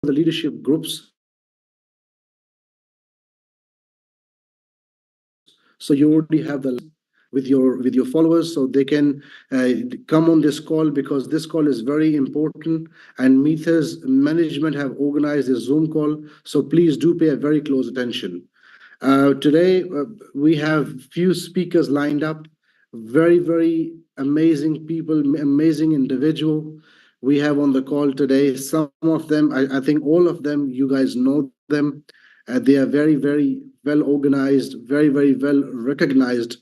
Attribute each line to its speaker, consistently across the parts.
Speaker 1: the leadership groups. So you already have the with your followers, so they can come on this call, because this call is very important. And Meetha's management have organized a Zoom call, so please do pay a very close attention. Today, we have few speakers lined up, very, very amazing people, amazing individual we have on the call today. Some of them, I think all of them, you guys know them. They are very, very well organized, very, very well recognized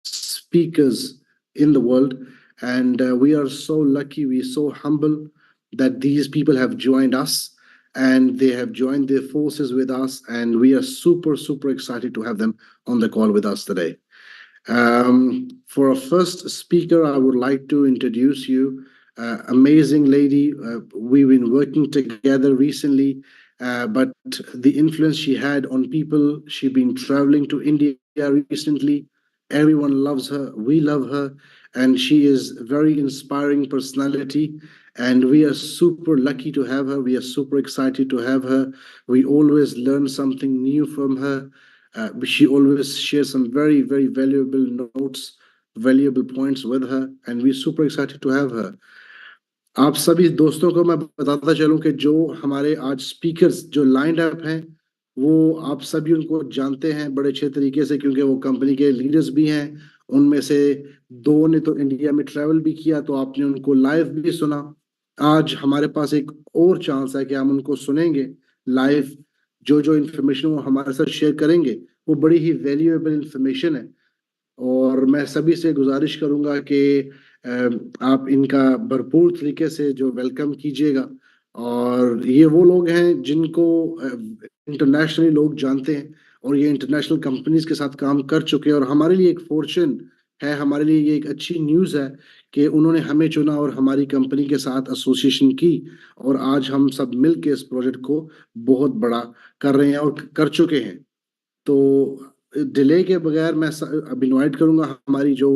Speaker 1: speakers in the world. And we are so lucky, we're so humble that these people have joined us, and they have joined their forces with us, and we are super, super excited to have them on the call with us today. For our first speaker, I would like to introduce you, amazing lady. We've been working together recently, but the influence she had on people, she's been traveling to India recently. Everyone loves her. We love her, and she is a very inspiring personality. And we are super lucky to have her. We are super excited to have her. We always learn something new from her. She always shares some very, very valuable notes, valuable points with her, and we're super excited to have her. आप सभी दोस्तों को मैं बताता चलूं कि जो हमारे आज स्पीकर्स जो लाइंड अप हैं, वो आप सभी उनको जानते हैं बड़े अच्छे तरीके से, क्योंकि वो कंपनी के लीडर्स भी हैं। उनमें से दो ने तो इंडिया में ट्रैवल भी किया, तो आपने उनको लाइव भी सुना। आज हमारे पास एक और चांस है कि हम उनको सुनेंगे लाइव। जो जो इन्फॉर्मेशन वो हमारे साथ शेयर करेंगे, वो बड़ी ही वैल्यूएबल इन्फॉर्मेशन है। और मैं सभी से गुजारिश करूंगा कि आप इनका भरपूर तरीके से जो वेलकम कीजिएगा। और ये वो लोग हैं जिनको इंटरनेशनली लोग जानते हैं, और ये इंटरनेशनल कंपनीज के साथ काम कर चुके हैं। और हमारे लिए एक फॉर्चून है, हमारे लिए ये एक अच्छी न्यूज़ है कि उन्होंने हमें चुना और हमारी कंपनी के साथ एसोसिएशन की, और आज हम सब मिल के इस प्रोजेक्ट को बहुत बड़ा कर रहे हैं और कर चुके हैं। तो डिले के बगैर मैं अब इनवाइट करूंगा हमारी जो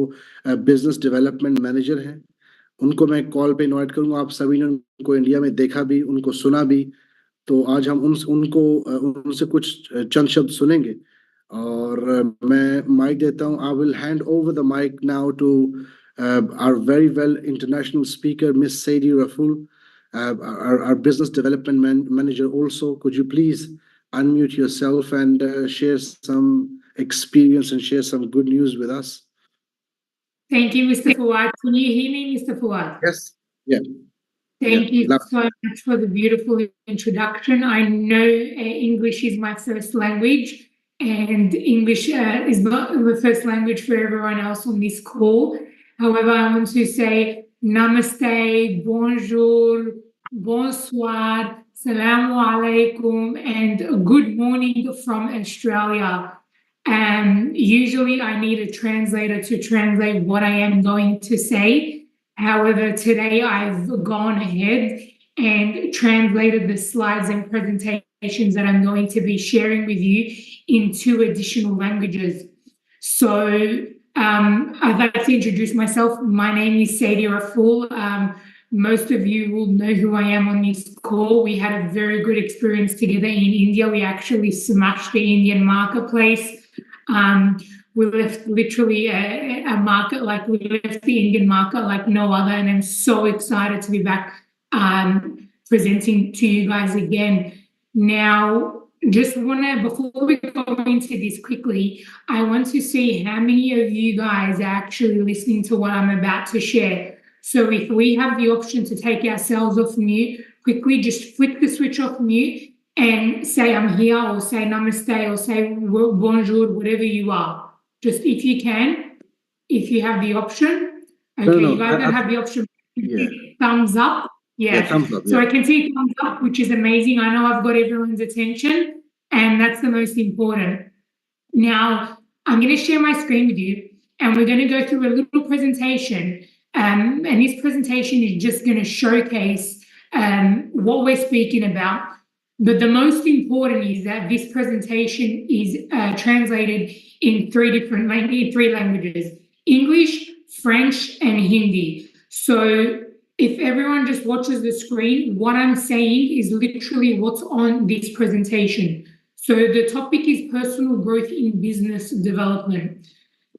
Speaker 1: बिजनेस डेवलपमेंट मैनेजर हैं, उनको मैं कॉल पे इनवाइट करूंगा। आप सभी ने उनको इंडिया में देखा भी, उनको सुना भी, तो आज हम उनको उनसे कुछ चंद शब्द सुनेंगे। और मैं माइक देता हूं। I will hand over the mic now to our very well international speaker, Miss Sadie Raful, our business development manager also. Could you please unmute yourself and share some experience and share some good news with us?
Speaker 2: Thank you, Mr. Fawad. Can you hear me, Mr. Fawad?
Speaker 1: Yes. Yeah.
Speaker 2: Thank you so much for the beautiful introduction. I know English is my first language, and English is not the first language for everyone else on this call. However, I want to say namaste, bonjour, bonsoir, salamu alaikum, and good morning from Australia. Usually I need a translator to translate what I am going to say. However, today I've gone ahead and translated the slides and presentations that I'm going to be sharing with you in 2 additional languages. So I'd like to introduce myself. My name is Sadie Raful. Most of you will know who I am on this call. We had a very good experience together in India. We actually smashed the Indian marketplace. We left literally a market like we left the Indian market like no other, and I'm so excited to be back presenting to you guys again. Now, just want to, before we go into this quickly, I want to see how many of you guys are actually listening to what I'm about to share. So if we have the option to take ourselves off mute, quickly just flick the switch off mute and say I'm here, or say namaste, or say bonjour, whatever you are. Just if you can, if you have the option. Okay, no, you guys don't have the option. Yeah. Thumbs up. Yeah, thumbs up. Yeah. So I can see thumbs up, which is amazing. I know I've got everyone's attention, and that's the most important. Now, I'm going to share my screen with you, and we're going to go through a little presentation. And this presentation is just going to showcase what we're speaking about. But the most important is that this presentation is translated in 3 languages: English, French, and Hindi. So if everyone just watches the screen, what I'm saying is literally what's on this presentation. So the topic is personal growth in business development.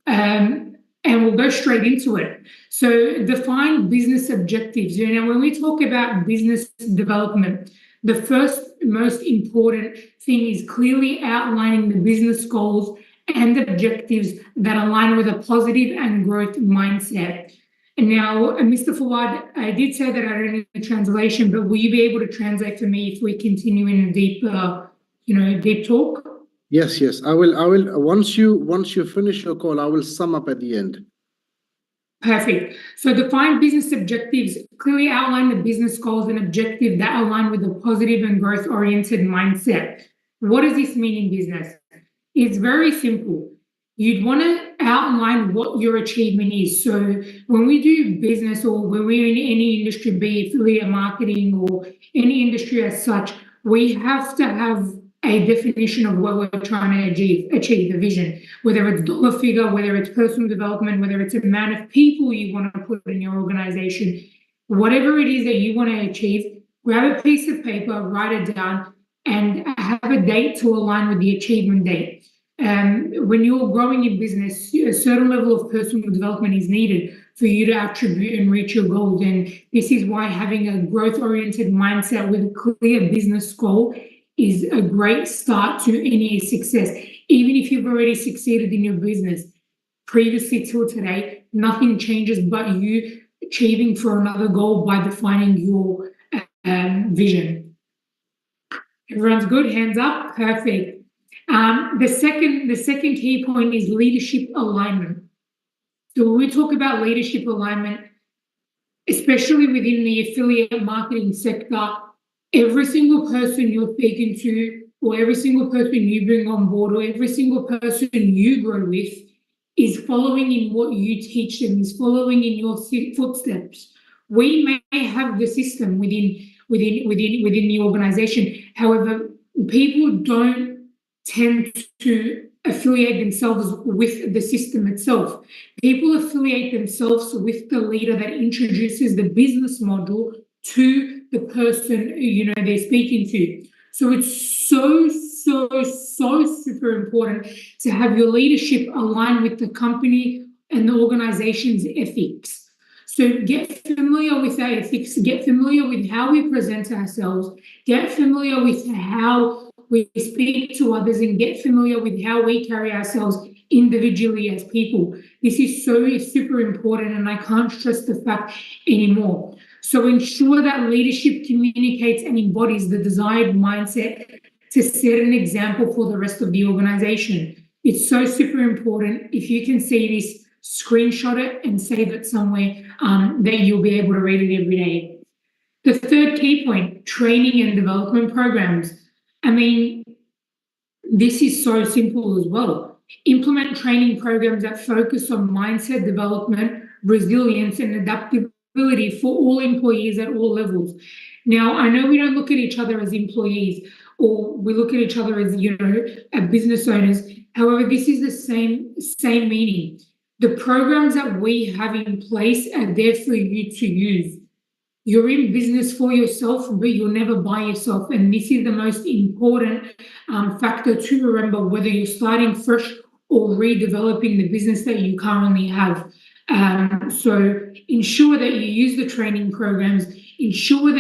Speaker 2: And we'll go straight into it. So define business objectives. When we talk about business development, the first most important thing is clearly outlining the business goals and objectives that align with a positive and growth mindset. And now, Mr. Fawad, I did say that I don't need the translation, but will you be able to translate for me if we continue in a deep talk?
Speaker 1: Yes. I will. Once you finish your call, I will sum up at the end.
Speaker 2: Perfect. So define business objectives, clearly outline the business goals and objectives that align with a positive and growth-oriented mindset. What does this mean in business? It's very simple. You'd want to outline what your achievement is. So when we do business or when we're in any industry, be it affiliate marketing or any industry as such, we have to have a definition of what we're trying to achieve the vision, whether it's dollar figure, whether it's personal development, whether it's amount of people you want to put in your organization, whatever it is that you want to achieve, grab a piece of paper, write it down, and have a date to align with the achievement date. When you're growing in business, a certain level of personal development is needed for you to attribute and reach your goals. And this is why having a growth-oriented mindset with a clear business goal is a great start to any success. Even if you've already succeeded in your business previously till today, nothing changes but you achieving for another goal by defining your vision. Everyone's good? Hands up? Perfect. The second key point is leadership alignment. So when we talk about leadership alignment, especially within the affiliate marketing sector, every single person you're speaking to, or every single person you bring on board, or every single person you grow with is following in what you teach them, is following in your footsteps. We may have the system within the organization. However, people don't tend to affiliate themselves with the system itself. People affiliate themselves with the leader that introduces the business model to the person they're speaking to. So it's so super important to have your leadership align with the company and the organization's ethics. So get familiar with our ethics, get familiar with how we present ourselves, get familiar with how we speak to others, and get familiar with how we carry ourselves individually as people. This is so super important, and I can't stress the fact anymore. So ensure that leadership communicates and embodies the desired mindset to set an example for the rest of the organization. It's so super important. If you can see this, screenshot it and save it somewhere that you'll be able to read it every day. The third key point, training and development programs. I mean, this is so simple as well. Implement training programs that focus on mindset development, resilience, and adaptability for all employees at all levels. Now, I know we don't look at each other as employees, or we look at each other as, business owners. However, this is the same meaning. The programs that we have in place are there for you to use. You're in business for yourself, but you're never by yourself. And this is the most important factor to remember, whether you're starting fresh or redeveloping the business that you currently have. So ensure that you use the training programs, ensure that